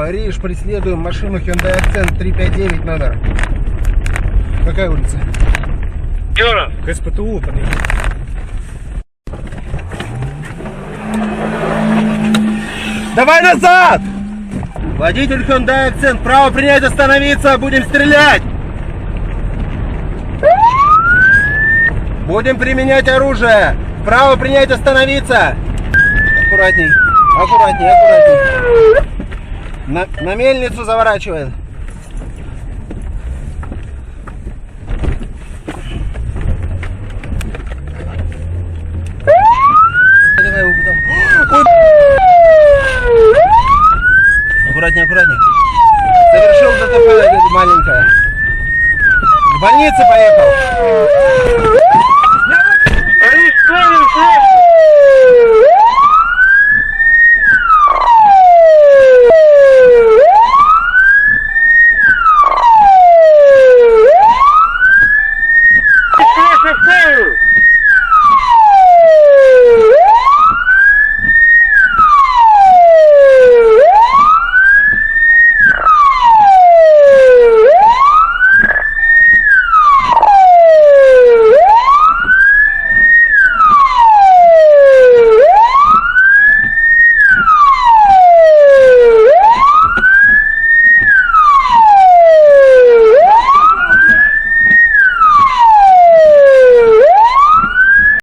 Париж, преследуем машину Hyundai Accent 359 номер. Какая улица? Юра, К СПТУ подъехал. Давай назад! Водитель Hyundai Accent, право принять, остановиться, будем стрелять! Будем применять оружие! Право принять, остановиться! Аккуратней, аккуратней, аккуратней. На мельницу заворачивает. Давай его потом. Ой. Аккуратнее, аккуратнее. Совершил ДТП маленькое. В больницу поехал.